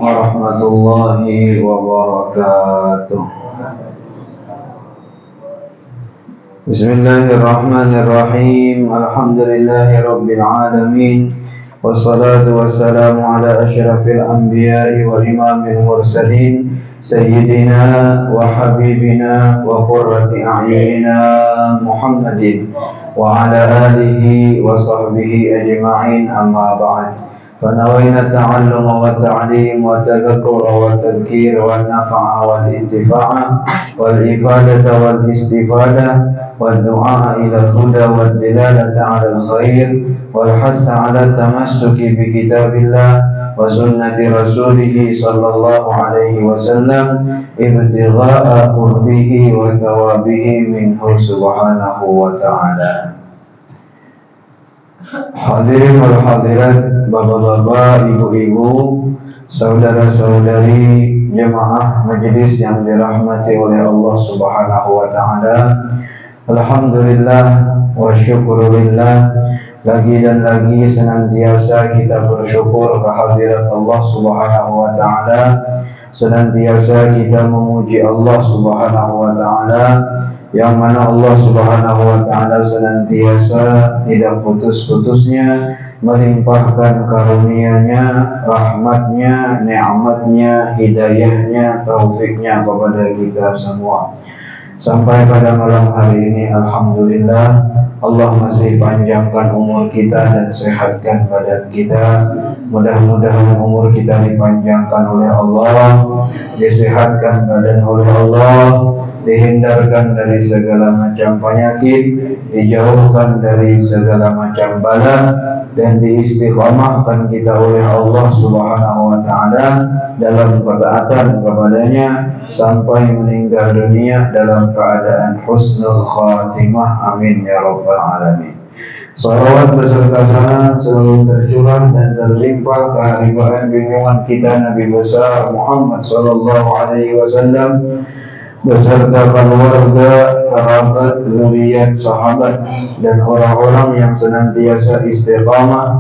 warahmatullahi wabarakatuh. Bismillahirrahmanirrahim. Alhamdulillahi rabbil alamin. Wassalatu wassalamu ala asyrafil anbiya'i wa imamil mursalin sayyidina wa habibina wa qurrati a'yunina Muhammadin wa ala alihi wa sahbihi ajma'in, amma ba'd. فنوينا التعلم والتعليم والتذكر والتذكير والنفع والانتفاع والإفادة والاستفادة والدعاء إلى الهدى والدلالة على الخير والحث على التمسك بكتاب الله وسنة رسوله صلى الله عليه وسلم ابتغاء قربه وثوابه منه سبحانه وتعالى. Hadirin wal hadirat, bapak-bapak, ibu-ibu, saudara-saudari jemaah majelis yang dirahmati oleh Allah Subhanahu wa taala. Alhamdulillah wa syukurillah, lagi dan lagi senantiasa kita bersyukur kehadirat Allah Subhanahu wa taala, senantiasa kita memuji Allah Subhanahu wa taala, yang mana Allah Subhanahu wa taala senantiasa tidak putus-putusnya melimpahkan karunia-Nya, rahmat-Nya, nikmat-Nya, hidayah-Nya, taufiknya kepada kita semua. Sampai pada malam hari ini, alhamdulillah, Allah masih panjangkan umur kita dan sehatkan badan kita. Mudah-mudahan umur kita dipanjangkan oleh Allah, disehatkan badan oleh Allah, dihindarkan dari segala macam penyakit, dijauhkan dari segala macam bala, dan diistiqamahkan kita oleh Allah Subhanahu wa taala dalam ketaatan kepadanya sampai meninggal dunia dalam keadaan husnul khatimah. Amin ya rabbal alamin. Salawat beserta salam selalu tercurah dan terlimpah keharibaan junjungan kita Nabi besar Muhammad sallallahu alaihi wasallam beserta keluarga, kerabat, zuriat, sahabat, dan orang-orang yang senantiasa istiqamah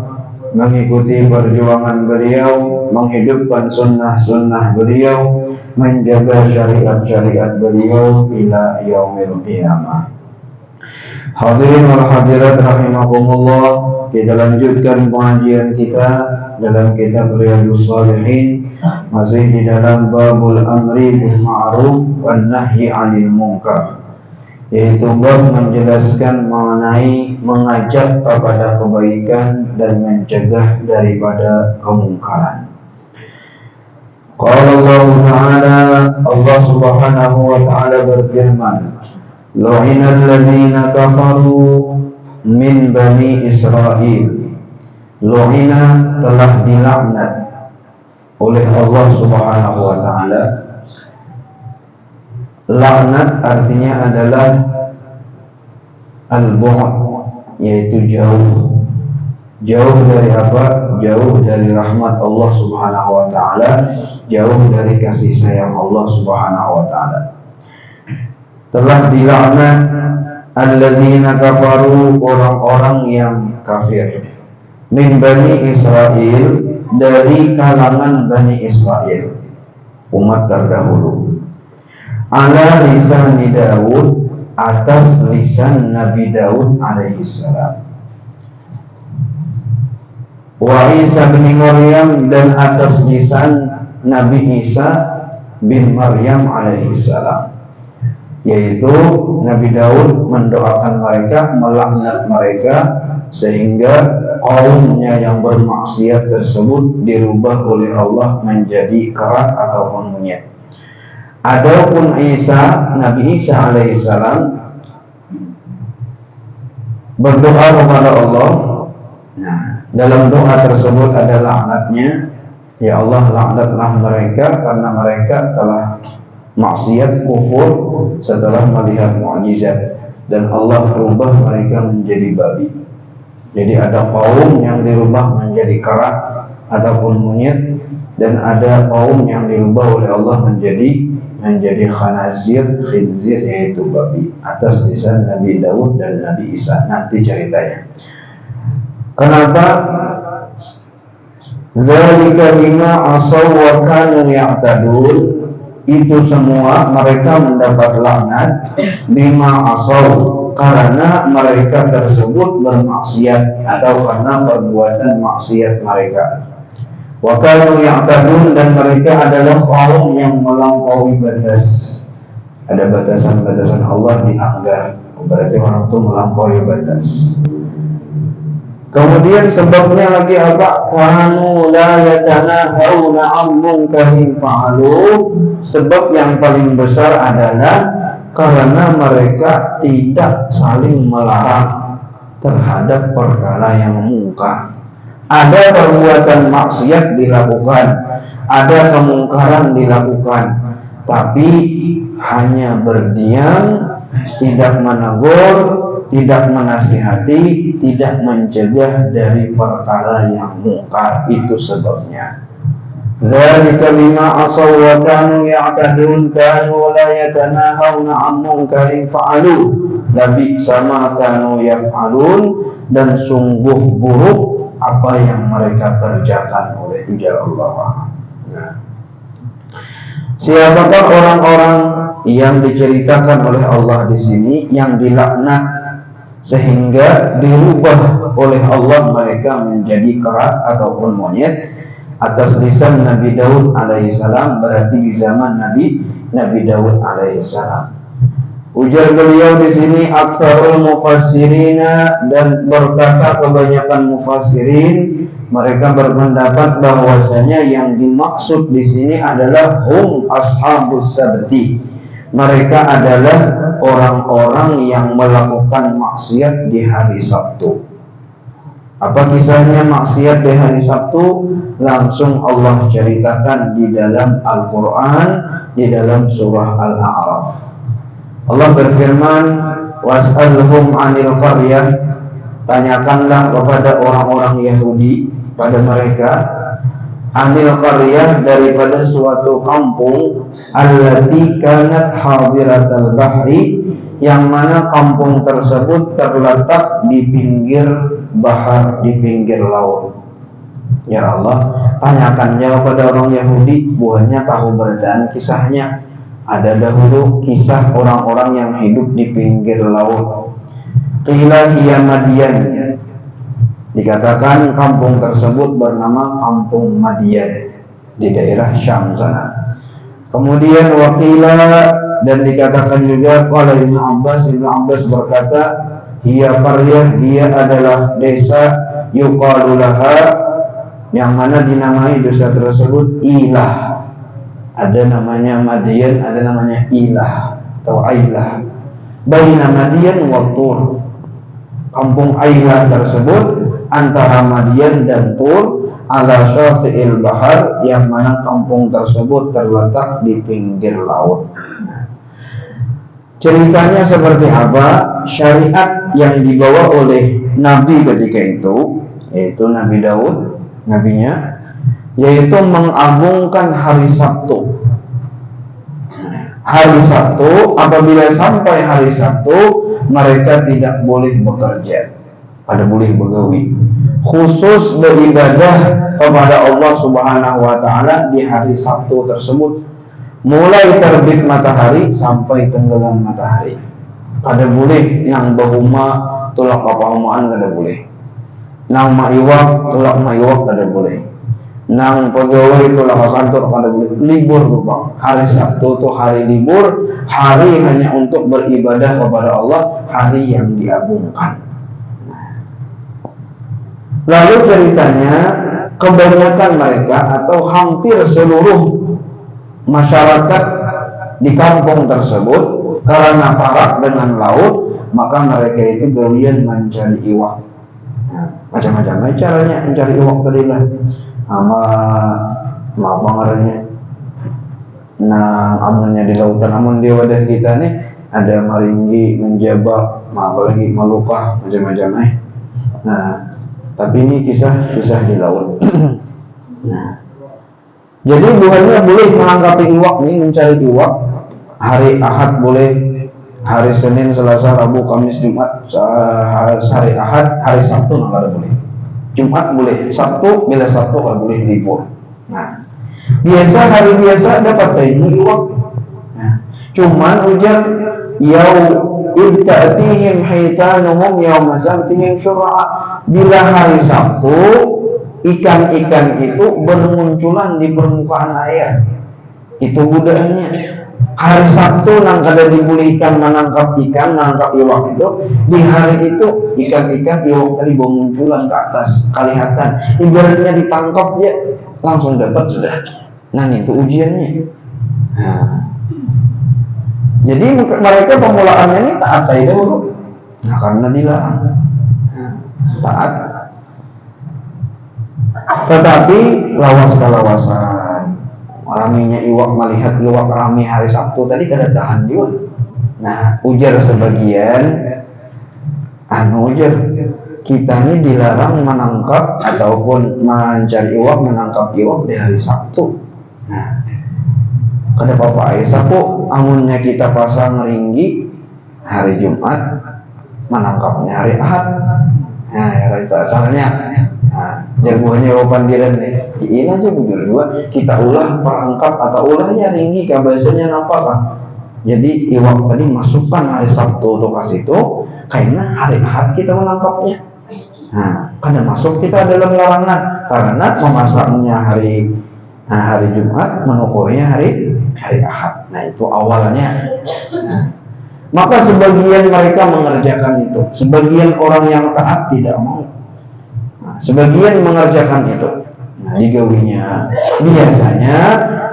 mengikuti perjuangan beliau, menghidupkan sunnah-sunnah beliau, menjaga syariat-syariat beliau ila yaumil qiyamah. Hadirin wal hadirat rahimakumullah, kita lanjutkan pengajian kita dalam kitab Riyadhus Shalihin, masih di dalam babul amri bil ma'ruf wan nahyi 'anil munkar, yaitu bab menjelaskan mengenai mengajak kepada kebaikan dan mencegah daripada kemungkaran. Qala Allah Ta'ala, Allah Subhanahu wa taala berfirman, lu'inal ladzina kafaru min bani Israil. Lu'ina telah dilaknat oleh Allah Subhanahu wa taala. Laknat artinya adalah al-bu'd, yaitu jauh. Jauh dari apa? Jauh dari rahmat Allah Subhanahu wa taala, jauh dari kasih sayang Allah Subhanahu wa taala. Telah dilaknat alladzina kafaru, orang-orang yang kafir, min bani Israil, dari kalangan Bani Israel, umat terdahulu, ala lisan Daud, atas lisan Nabi Daud alaihi salam, wa Isa bin Maryam, dan atas lisan Nabi Isa bin Maryam alaihi salam, yaitu Nabi Daud mendoakan mereka, melaknat mereka, sehingga kaumnya yang bermaksiat tersebut dirubah oleh Allah menjadi kera ataupun monyet. Adapun Isa, Nabi Isa alaihissalam berdoa kepada Allah. Nah, dalam doa tersebut ada laknatnya, ya Allah, laknatlah mereka karena mereka telah maksiat, kufur setelah melihat mukjizat, dan Allah rubah mereka menjadi babi. Jadi ada kaum yang dirubah menjadi kera ataupun monyet, dan ada kaum yang dirubah oleh Allah menjadi khanazir, khinzir, yaitu babi, atas lisan Nabi Daud dan Nabi Isa. Nanti ceritanya. Kenapa Dzalika bima asaw wa kanu ya'tadun. Itu semua mereka mendapat laknat bima asaw, karena mereka tersebut bermaksiat atau karena perbuatan maksiat mereka. Wa kanu ya'tadun, dan mereka adalah kaum yang melampaui batas. Ada batasan-batasan Allah dilanggar, berarti orang itu melampaui batas. Kemudian sebabnya lagi apa? Kanu la yatanahawna 'an munkarin fa'alu. Sebab yang paling besar adalah karena mereka tidak saling melarang terhadap perkara yang mungkar. Ada perbuatan maksiat dilakukan, ada kemungkaran dilakukan, tapi hanya berdiam, tidak menegur, tidak menasihati, tidak mencegah dari perkara yang mungkar. Itu sebabnya. Dzalika bima asaw wa kanu ya'tadun kanu la yatanahawna 'an munkarin fa'alu labi'sa ma kanu yaf'alun, dan sungguh buruk apa yang mereka kerjakan oleh ujar Allah. Siapakah orang-orang yang diceritakan oleh Allah di sini yang dilaknat sehingga dirubah oleh Allah mereka menjadi kera ataupun monyet? Atas lisan Nabi Daud alaihissalam, berarti di zaman Nabi Daud alaihissalam. Ujar beliau di sini aktsarul mufassirina, dan berkata kebanyakan mufassirin, mereka berpendapat bahwasanya yang dimaksud di sini adalah hum ashabus sabti. Mereka adalah orang-orang yang melakukan maksiat di hari Sabtu. Apa kisahnya maksiat di hari Sabtu? Langsung Allah ceritakan di dalam Al-Quran, di dalam surah Al-A'raf. Allah berfirman, was'alhum 'anil qaryah, tanyakanlah kepada orang-orang Yahudi pada mereka, 'anil qaryah, daripada suatu kampung, allati kanat hadiratal bahri, yang mana kampung tersebut terletak di pinggir bahar, di pinggir laut. Ya Allah, tanyakan kepada orang Yahudi, buahnya tahu beradaan kisahnya. Ada dahulu kisah orang-orang yang hidup di pinggir laut. Qila hiya Madian, dikatakan kampung tersebut bernama kampung Madian di daerah Syam sana. Kemudian wakila, dan dikatakan juga oleh Ibnu Abbas berkata, hiya qaryah, dia adalah desa, yuqalu laha, yang mana dinamai desa tersebut Ilah. Ada namanya Madian, ada namanya Ilah atau Ailah. Baina Madian wa Tur, kampung Ailah tersebut antara Madian dan Tur, ala syati'il bahar, yang mana kampung tersebut terletak di pinggir laut. Ceritanya seperti apa? Syariat yang dibawa oleh Nabi ketika itu, yaitu Nabi Daud, nabinya, yaitu mengagungkan hari Sabtu. Hari Sabtu, apabila sampai hari Sabtu, mereka tidak boleh bekerja, pada boleh begawi, khusus beribadah kepada Allah Subhanahu wa Ta'ala di hari Sabtu tersebut, mulai terbit matahari sampai tenggelam matahari. Kada boleh yang bahuma tolak apa-apaan, kada boleh. Nang maiwak tolak maiwak, kada boleh. Nang pegawai tolak kantor, kada boleh. Libur bang. Hari Sabtu itu hari libur, hari hanya untuk beribadah kepada Allah, hari yang diagungkan. Lalu ceritanya, kebanyakan mereka atau hampir seluruh masyarakat di kampung tersebut, karena parak dengan laut, maka mereka itu gawian mencari iwak. Macam-macam caranya mencari iwak tadi lah. Apa ngarannya? Nah, amunnya di lautan, amun di wadah kita nih ada maringgi, menjabak, apalagi malukah, macam-macam Nah, tapi ini kisah di laut. Nah, jadi bukannya boleh menangkapi iwak nih, mencari iwak. Hari Ahad boleh, hari Senin, Selasa, Rabu, Kamis, Jumat, hari Ahad, hari Sabtu nggak boleh. Jumat boleh, Sabtu bila Sabtu kalau boleh libur. Nah, biasa hari biasa dapat ini iwak. Nah, cuman ujar idh ta'tihim hitanuhum yawma sabtihim syur'a. Bila hari Sabtu ikan-ikan itu bermunculan di permukaan air. Itu budayanya. Hari Sabtu nang kada dibulihkan menangkap ikan, menangkap iwak itu. Di hari itu ikan-ikan iwak tadi bermunculan ke atas, kelihatan. Ibaratnya ditangkap ya langsung dapat sudah. Nah itu ujiannya. Nah, jadi mereka pemulaannya ini taat aja dulu. Nah karena dilarang. Nah, taat. Tetapi lawas-lawasan, raminya iwak melihat iwak rame hari Sabtu tadi kada tahan juga. Nah ujar sebagian, ujar kita ini dilarang menangkap ataupun mencari iwak, menangkap iwak di hari Sabtu. Nah, kada apa-apa Aisyah kok amunnya kita pasang ringgi hari Jumat, menangkapnya hari Ahad. Nah, ya itu asalnya. Nah, jagoannya wapan diran nih. Ini aja berdua kita ulah perangkap atau ulahnya ringgi kah bahasanya nampakah. Jadi iwak tadi masukkan hari Sabtu untuk kasih itu, karena hari Ahad kita menangkapnya. Nah, karena masuk kita dalam larangan karena memasaknya hari Jumat, menukoinya hari Ahad. Nah itu awalnya. Nah, maka sebagian mereka mengerjakan itu, sebagian orang yang taat tidak mau. Nah, sebagian mengerjakan itu. Nah, digawinya biasanya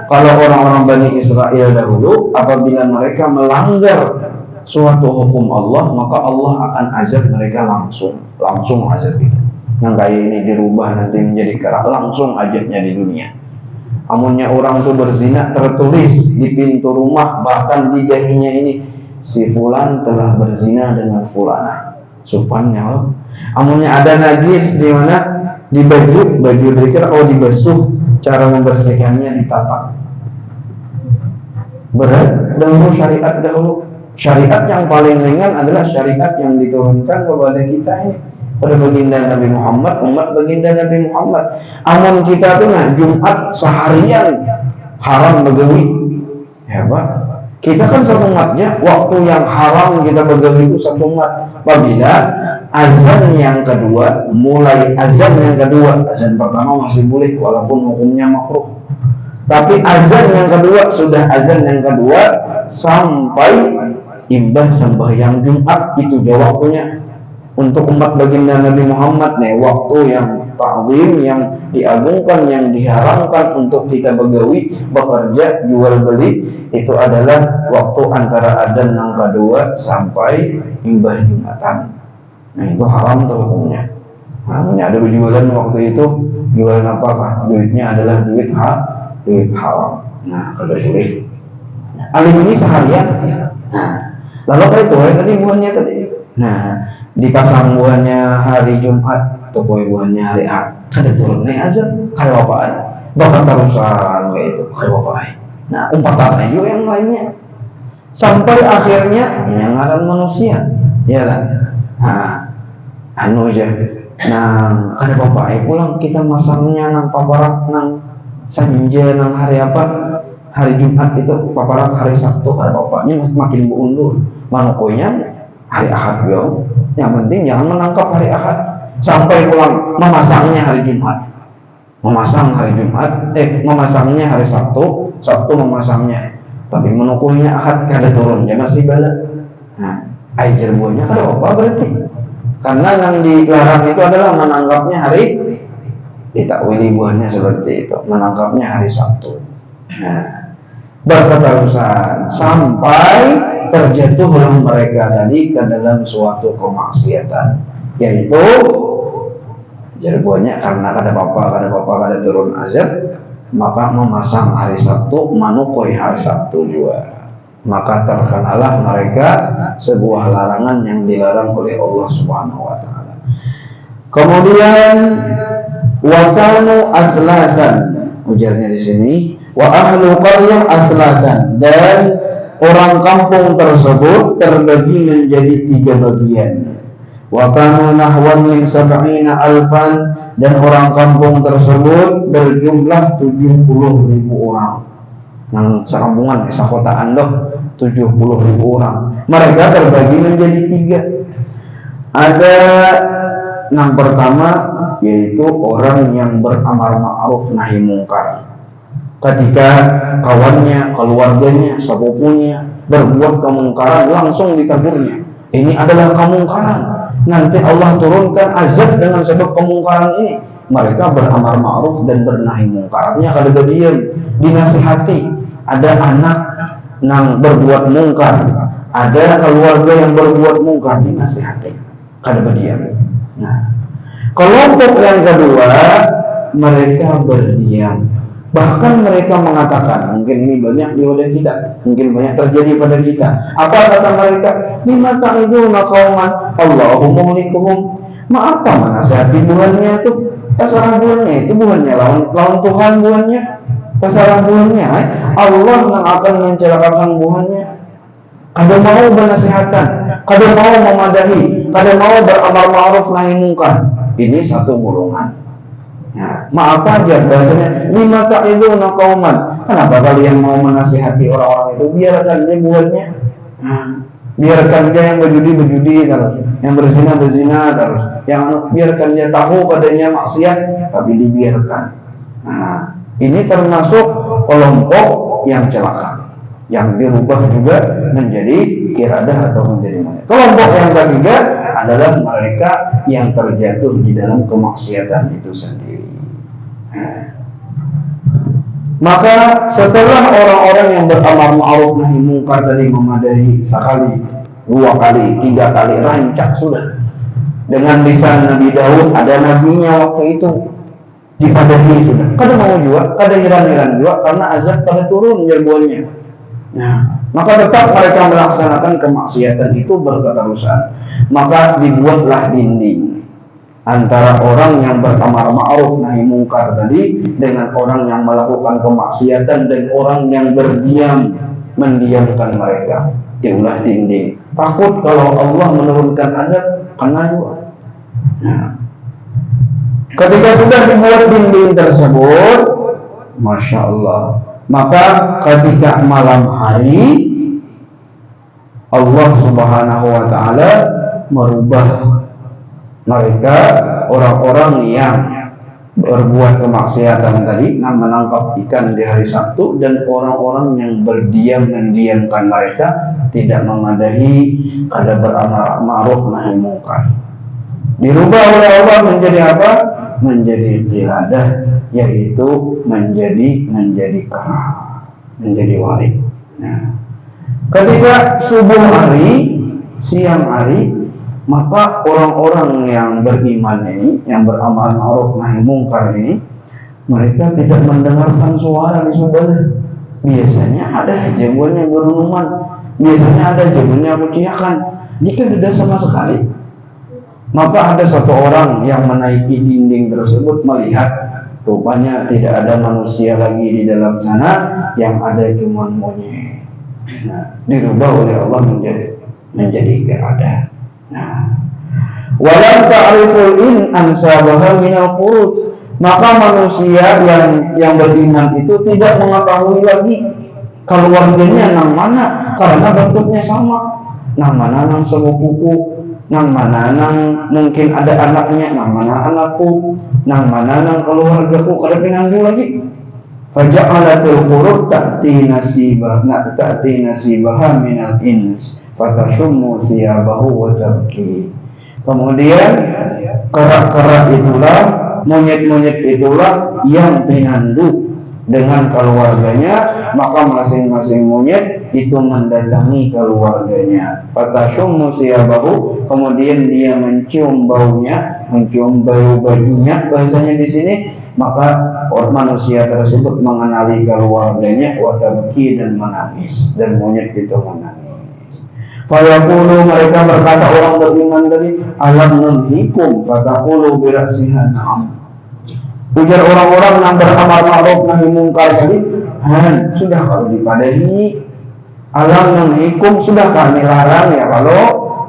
kalau orang-orang Bani Israel dahulu, apabila mereka melanggar suatu hukum Allah, maka Allah akan azab mereka langsung azab itu. Yang kayak ini dirubah nanti menjadi kerak, langsung azabnya di dunia. Amunnya orang tuh berzina tertulis di pintu rumah, bahkan di dahinya ini, si fulan telah berzina dengan fulana. Supannya. Amunnya ada najis di mana, di baju zikir dibasuh, cara membersihkannya ditapak. Berat dahulu syariat dahulu. Syariat yang paling ringan adalah syariat yang diturunkan kepada kita ini, pada baginda Nabi Muhammad, umat baginda Nabi Muhammad. Amun kita tuh Jumat seharian haram begawi. Ya Pak, kita kan satu umatnya, waktu yang haram kita begawi itu satu umat. Apabila azan yang kedua, mulai azan yang kedua, azan pertama masih boleh walaupun hukumnya makruh. Tapi azan yang kedua, sudah azan yang kedua sampai imbah sembahyang Jumat, itu dia waktunya. Untuk umat baginda Nabi Muhammad nih, waktu yang ta'zim, yang diagungkan, yang diharamkan untuk kita begawi, bekerja, jual beli, itu adalah waktu antara azan yang kedua sampai imbah Jumatan. Nah itu haram tuh hukumnya. Namanya ada berjualan waktu itu, jualan apakah? Duitnya adalah duit haram. Nah kalau boleh. Alim ini seharian. Nah lalu apa itu? Tadi buahnya tadi. Nah dipasang buahnya hari Jumat atau buahnya hari Ahad. Kada turun nih azan. Kada apaan? Bahkan terusan kayak itu. Kada apaan. Nah umpatan juga yang lainnya. Sampai akhirnya yang ngaran manusia. Ya lah. Nah aja. Nah kada apa-apa pulang kita masangnya nang paparak nang sanja nang hari apa? Hari Jumat itu paparak hari Sabtu kada apa-apa. Ini makin beundur. Manukonya hari Ahad yo. Yang penting jangan menangkap hari Ahad. Sampai pulang memasangnya hari Jumat. Memasang hari Jumat, memasangnya hari Sabtu, Sabtu memasangnya. Tapi menukuhnya Ahad kada turun, ya masih bala. Nah, air buahnya kada apa berarti? Karena yang dilarang itu adalah menangkapnya hari, ditakwili buahnya seperti itu, menangkapnya hari Sabtu. Nah, berketerusan sampai terjatuhlah mereka tadi ke dalam suatu kemaksiatan, yaitu jarbuannya karena kada apa-apa kada turun azab, maka memasang hari Sabtu, manukoi hari Sabtu juga. Maka terkenalah mereka sebuah larangan yang dilarang oleh Allah Subhanahu wa taala. Kemudian wa kanu athlatan, ujarnya di sini, wa ahlu qaryah athlatan, dan orang kampung tersebut terbagi menjadi 3 bagian. Wa kanu nahwan min 70,000, dan orang kampung tersebut berjumlah 70.000 orang. Nang sekampungan sakotaan doh 70.000 orang. Mereka terbagi menjadi 3. Ada yang pertama yaitu orang yang beramar ma'ruf nahi mungkar. Ketika kawannya, keluarganya, sepupunya berbuat kemungkaran, langsung ditagurnya. Ini adalah kemungkaran. Nanti Allah turunkan azab dengan sebab kemungkaran ini. Mereka beramar ma'ruf dan bernahi mungkar. Artinya kalau diam, dinasihati. Ada anak yang berbuat mungkar, ada keluarga yang berbuat mungkar, dinasihati. Kada berdiam. Nah, kelompok yang kedua, mereka berdiam. Bahkan mereka mengatakan, mungkin ini banyak di wadah kita, mungkin banyak terjadi pada kita. Apa kata mereka? Lima ta'iduna qauman Allahu muhlikuhum. Apa menasihati bulannya itu? Terserah bulannya itu bulannya lawan Tuhan bulannya. Terserah bulannya Allah yang akan mencelakakan bulannya. Kada mau bernasihatan, kada mau memadahi, kada mau beramar ma'ruf nahi mungkar. Ini satu golongan. Nah, maaf aja bahasanya lima ta'iduna qauman. Kenapa kalian mau menasihati orang-orang itu? Biarkan dia buatnya. Nah, biarkan dia yang berjudi terus, yang berzina terus, yang biarkan dia tahu padanya maksiat tapi dibiarkan. Nah, ini termasuk kelompok yang celaka, yang dirubah juga menjadi kiradah atau menjadi monyet. Kelompok yang ketiga adalah mereka yang terjatuh di dalam kemaksiatan itu sendiri. Maka setelah orang-orang yang beramar ma'ruf nahi mungkar tadi memadahi sekali, 2 kali, 3 kali rancak sudah. Dengan lisan Nabi Daud, ada nabinya waktu itu, dipadahi sudah. Kada mau juga, kada hiran-hiran juga karena azab pada turun jerbuannya. Nah, maka tetap mereka melaksanakan kemaksiatan itu berketerusan. Maka dibuatlah dinding antara orang yang beramar ma'ruf nahi mungkar tadi dengan orang yang melakukan kemaksiatan dan orang yang berdiam, mendiamkan mereka. Diulah dinding. Takut kalau Allah menurunkan azab, kena juga. Nah, ketika sudah dibuat dinding tersebut, Masya Allah, maka ketika malam hari Allah Subhanahu wa ta'ala merubah mereka, orang-orang yang berbuat kemaksiatan tadi, menangkap ikan di hari Sabtu, dan orang-orang yang berdiam mendiamkan mereka, tidak memadahi, kada beramar ma'ruf nahi mungkar. Dirubah oleh Allah menjadi apa? Menjadi qiyadah, yaitu menjadi kara, menjadi wali. Nah, ketika subuh hari, siang hari, maka orang-orang yang beriman ini, yang beramar ma'ruf nahi mungkar ini, mereka tidak mendengarkan suara di sebelah. Biasanya ada jebulnya gerunuman, biasanya ada jebulnya kuciakan. Jika tidak sama sekali, maka ada satu orang yang menaiki dinding tersebut melihat rupanya tidak ada manusia lagi di dalam sana, yang ada cuma monyet. Nah, dirubah oleh Allah menjadi keadaan. Nah, walam ta'riful in ansabaha minal qurud. Maka manusia yang beriman itu tidak mengetahui lagi keluarganya nang mana, karena bentuknya sama. Nang mana nang sepupuku, nang mana nang mungkin ada anaknya, nang mana anakku, nang mana nang keluargaku, kada pinanggu lagi. Faja'alatul qurud ta'ti nasibaha minal ins fatashummu thiyabahu wa tabki. Kemudian kerak-kerak itulah, monyet-monyet itulah yang pinandu dengan keluarganya, maka masing-masing monyet itu mendatangi keluarganya. Fatashummu thiyabahu, kemudian dia mencium baunya, mencium bau bajunya bahasanya di sini. Maka manusia tersebut mengenali keluarganya, watabki, dan menangis, dan monyet itu menangis. Fayaqulu, mereka berkata, orang beriman tadi, alam nunhikum fataqulu birasiha na'am. Ujar orang-orang yang beramar ma'ruf nahi mungkar tadi, sudah kalau dipadahi, alam nunhikum, sudah kami larang ya kalau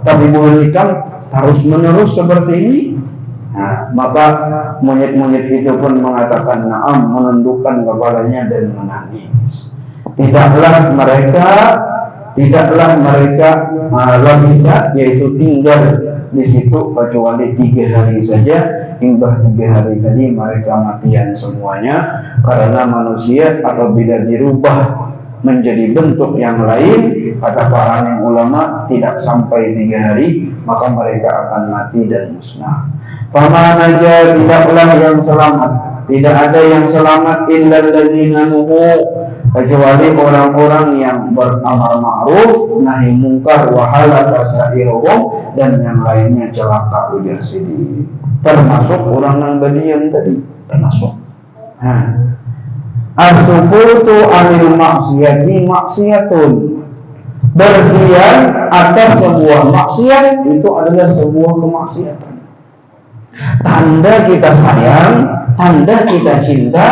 tapi bukan harus menerus seperti ini. Nah, maka monyet-monyet itu pun mengatakan na'am, menundukkan kepalanya dan menangis. Tidaklah mereka labisa, yaitu tinggal di situ kecuali 3 hari saja. Hingga 3 hari tadi mereka matian semuanya, karena manusia apabila dirubah menjadi bentuk yang lain, kata para ulama, tidak sampai 3 hari maka mereka akan mati dan musnah. Fama naja, tidaklah yang selamat, tidak ada yang selamat illal ladzina nuhu, kecuali orang-orang yang beramar ma'ruf nahi mungkar wa halaka sa'iruhum, dan yang lainnya celaka, ujar Sidi. Termasuk orang yang berdiam tadi, termasuk. As-sukutu anil maksiati maksiatun, berdiam atas sebuah maksiat itu adalah sebuah kemaksiatan. Tanda kita sayang, tanda kita cinta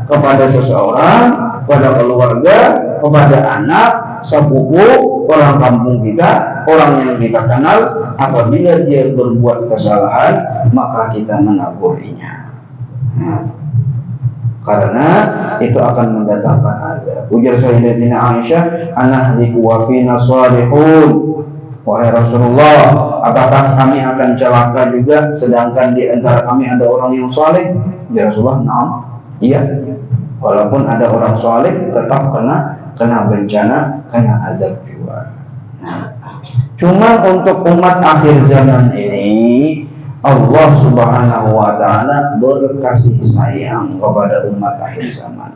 kepada seseorang, kepada keluarga, kepada anak, sepupu, orang kampung kita, orang yang kita kenal, apabila dia berbuat kesalahan, maka kita menegurinya. Karena itu akan mendatangkan azab. Ujar Sayyidatina Aisyah, anahliku wa fina salihun. Wahai Rasulullah, apakah kami akan celaka juga sedangkan di antara kami ada orang yang saleh? Ya Rasulullah, na'am. Iya. Walaupun ada orang saleh tetap kena bencana, kena azab juga. Cuma untuk umat akhir zaman ini, Allah Subhanahu wa ta'ala berkasih sayang kepada umat akhir zaman.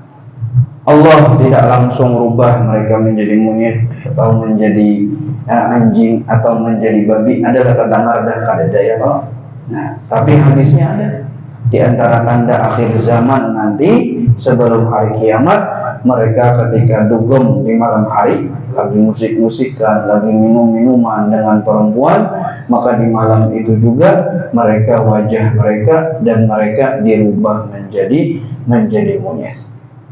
Allah tidak langsung rubah mereka menjadi monyet atau menjadi anjing atau menjadi babi. Adalah kedengar dan kadadaya. Nah, tapi hadisnya ada. Di antara tanda akhir zaman nanti sebelum hari kiamat, mereka ketika dugem di malam hari, lagi musik-musikan, lagi minum-minuman dengan perempuan, maka di malam itu juga mereka, wajah mereka dan mereka dirubah menjadi monyet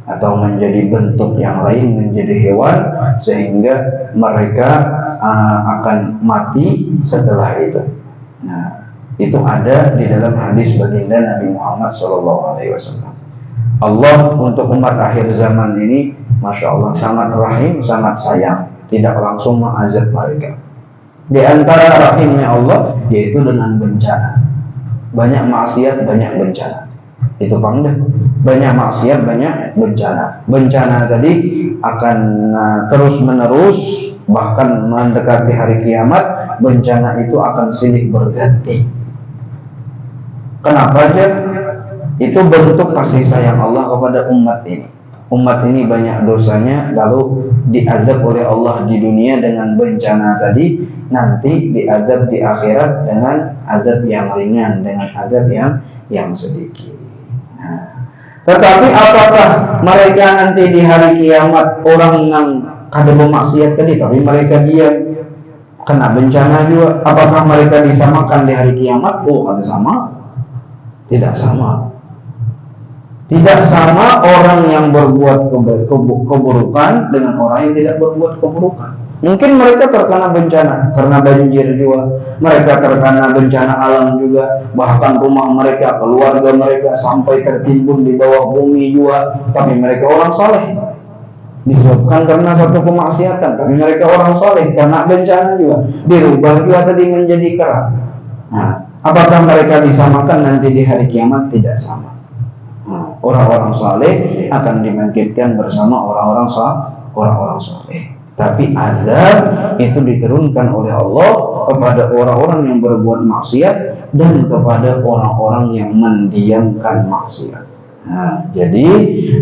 atau menjadi bentuk yang lain, menjadi hewan, sehingga mereka akan mati setelah itu. Nah, itu ada di dalam hadis baginda Nabi Muhammad SAW. Allah untuk umat akhir zaman ini, Masya Allah, sangat rahim, sangat sayang, tidak langsung mengazab mereka. Di antara rahimnya Allah yaitu dengan bencana. Banyak maksiat, banyak bencana. Itu pangdah. Banyak maksiat, banyak bencana. Bencana tadi akan terus menerus, bahkan mendekati hari kiamat, bencana itu akan silih berganti. Kenapa aja? Itu bentuk kasih sayang Allah kepada umat ini. Umat ini banyak dosanya, lalu diazab oleh Allah di dunia dengan bencana tadi, nanti diazab di akhirat dengan azab yang ringan, dengan azab yang sedikit. Tetapi apakah mereka nanti di hari kiamat orang yang kada bermaksiat tadi, tapi mereka diam, kena bencana juga, apakah mereka disamakan di hari kiamat? Oh, ada sama? Tidak sama. Tidak sama orang yang berbuat keburukan dengan orang yang tidak berbuat keburukan. Mungkin mereka terkena bencana karena banjir juga, mereka terkena bencana alam juga, bahkan rumah mereka, keluarga mereka sampai tertimbun di bawah bumi juga, tapi mereka orang soleh. Disebabkan karena satu kemaksiatan, tapi mereka orang soleh, karena bencana juga, dirubah juga tadi menjadi kera. Nah, apakah mereka disamakan nanti di hari kiamat? Tidak sama. Orang-orang saleh akan dibangkitkan bersama orang-orang saleh. Tapi azab itu diturunkan oleh Allah kepada orang-orang yang berbuat maksiat dan kepada orang-orang yang mendiamkan maksiat. Nah, jadi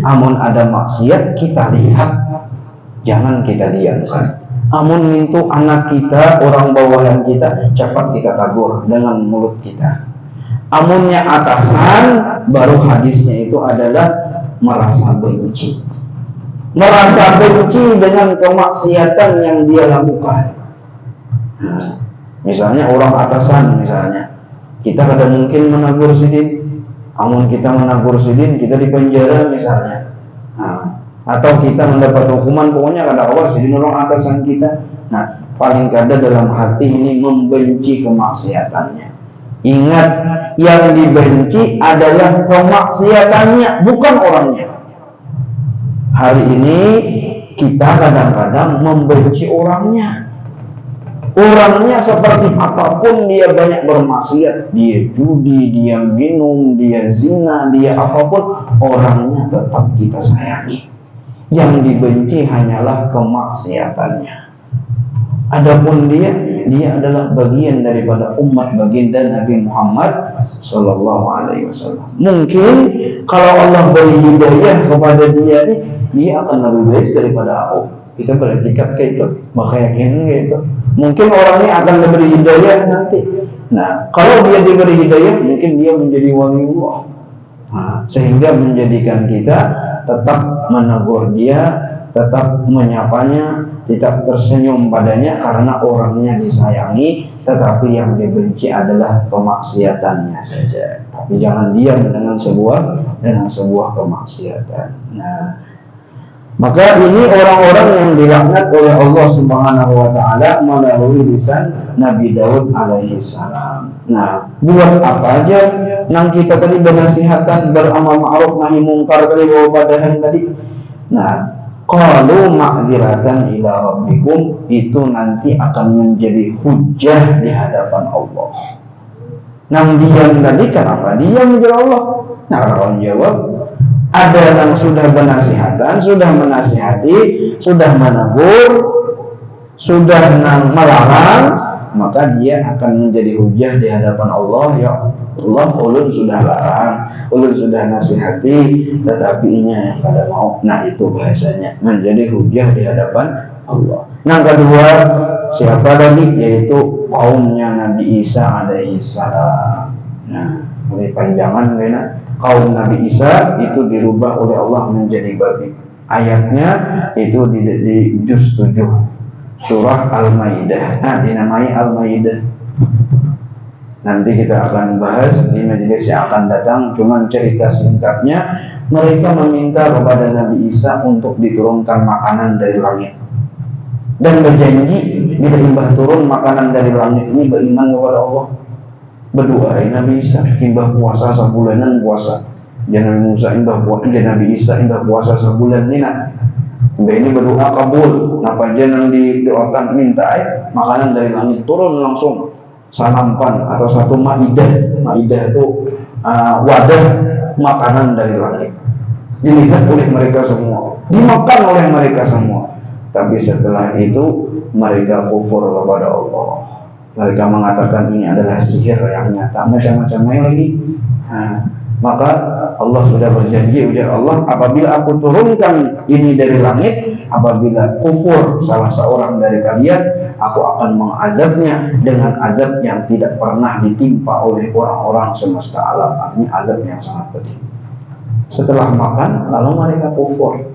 amun ada maksiat kita lihat, jangan kita diamkan. Amun mintu anak kita, orang bawahan kita, cepat kita tagur dengan mulut kita. Amunnya atasan, baru hadisnya itu adalah merasa benci. Merasa benci dengan kemaksiatan yang dia lakukan. Nah, misalnya orang atasan, misalnya kita kada mungkin menegur sidin. Amun kita menegur sidin, kita di penjara misalnya. Nah, atau kita mendapat hukuman, pokoknya kada awas sidin orang atasan kita. Nah, paling kada dalam hati ini membenci kemaksiatannya. Ingat, yang dibenci adalah kemaksiatannya, bukan orangnya. Hari ini kita kadang-kadang membenci orangnya. Orangnya seperti apapun dia banyak bermaksiat, dia judi, dia minum, dia zina, dia apapun, orangnya tetap kita sayangi. Yang dibenci hanyalah kemaksiatannya. Adapun dia adalah bagian daripada umat baginda Nabi Muhammad Sallallahu Alaihi Wasallam. Mungkin kalau Allah beri hidayah kepada dia akan lebih baik daripada aku. Kita beretikat kayak itu, maka yakin gitu. Mungkin orangnya akan diberi hidayah nanti. Nah, kalau dia diberi hidayah, mungkin dia menjadi waliullah. Nah, sehingga menjadikan kita tetap menegur dia, tetap menyapanya, tetap tersenyum padanya karena orangnya disayangi, tetapi yang dibenci adalah kemaksiatannya saja. Tapi jangan diam dengan sebuah kemaksiatan. Nah, maka ini orang-orang yang dilaknat oleh Allah Subhanahu wa taala melalui lisan Nabi Daud alaihi salam. Nah, buat apa aja yang kita tadi bernasihatan, beramal ma'ruf nahi mungkar tadi bahwa padahan tadi. Nah, qalu ma'dziratan ila rabbikum, itu nanti akan menjadi hujjah di hadapan Allah. Nang diam tadi kenapa diam menjadi Allah? Nah, kalau jawab ada yang sudah bernasihatan, sudah menasihati, sudah menegur, sudah melarang, maka dia akan menjadi hujah di hadapan Allah. Ya Allah, ulun sudah larang, ulun sudah nasihati, tetapi ini yang pada mau. Nah, itu bahasanya menjadi hujah di hadapan Allah. Yang kedua, siapa lagi? Yaitu kaumnya Nabi Isa alaihi salam. Nah, ini panjangan karena kaum Nabi Isa itu dirubah oleh Allah menjadi babi. Ayatnya itu di juz 7 surah Al-Maidah. Nah, dinamai Al-Maidah. Nanti kita akan bahas di majelis yang akan datang. Cuman cerita singkatnya, mereka meminta kepada Nabi Isa untuk diturunkan makanan dari langit dan berjanji bila imbah turun makanan dari langit ini beriman kepada Allah. Berdoa Nabi Isa imbah puasa sebulanan puasa, jangan Musa imbah puasa, Nabi Isa imbah puasa sebulan nina. Ini berdoa kabul. Napa jangan di otak minta makanan dari langit turun langsung sanampan atau satu maidah. Maidah itu wadah makanan dari langit. Dilihat oleh mereka semua, dimakan oleh mereka semua. Tapi setelah itu mereka kufur kepada Allah. Mereka mengatakan ini adalah sihir yang nyata, macam-macam lagi. Nah, maka Allah sudah berjanji, ujar Allah, apabila aku turunkan ini dari langit, apabila kufur salah seorang dari kalian, aku akan mengazabnya dengan azab yang tidak pernah ditimpa oleh orang-orang semesta alam. Artinya azab yang sangat pedih. Setelah makan, lalu mereka kufur.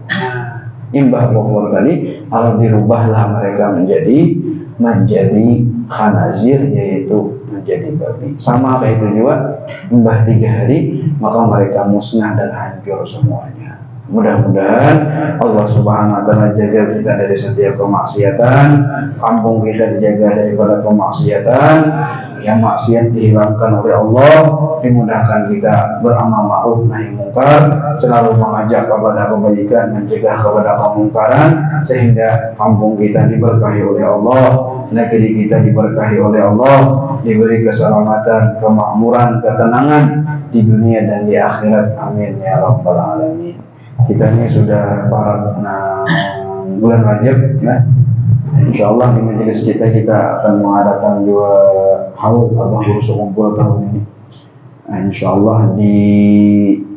Imbah kufur tadi, lalu dirubahlah mereka menjadi khanazir, yaitu menjadi babi. Sama kayak itu juga, imbah 3 hari, maka mereka musnah dan hancur semuanya. Mudah-mudahan Allah Subhanahu wa taala jaga kita dari setiap kemaksiatan, kampung kita dijaga daripada kemaksiatan, yang maksiat dihilangkan oleh Allah, dimudahkan kita beramal ma'ruf nahi mungkar, selalu mengajak kepada kebaikan, mencegah kepada kemungkaran, sehingga kampung kita diberkahi oleh Allah, negeri kita diberkahi oleh Allah, diberi keselamatan, kemakmuran, ketenangan di dunia dan di akhirat. Amin ya rabbal alamin. Kita ini sudah bulan Rajab, ya. Insyaallah di majelis kita akan mengadakan 2 haul Abah Guru Kumpul tahun ini. Nah, insyaallah di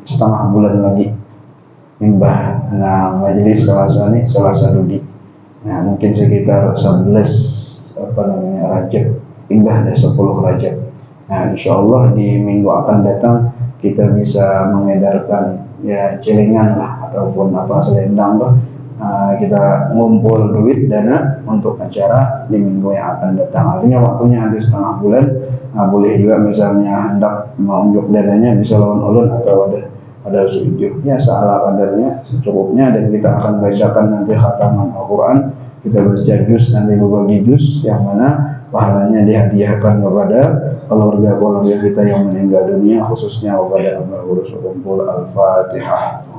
setengah bulan lagi imbah majelis Selasa Dudi. Nah, mungkin sekitar 11 Rajab, imbah ada 10 Rajab. Nah, insyaallah di minggu akan datang kita bisa mengedarkan ya celengan lah ataupun selendang lah. Kita ngumpul duit dana untuk acara di minggu yang akan datang. Artinya waktunya ada setengah bulan. Boleh juga misalnya hendak menunjuk dananya bisa lawan ulun atau ada sujud ya seala kadarnya secukupnya, dan kita akan bacakan nanti khataman Al-Quran. Kita baca juz, nanti berbagi juz yang mana pahalanya dihadiahkan kepada keluarga-keluarga kita yang meninggal dunia, khususnya kepada Abah Urus Kumpul. Al-Fatihah.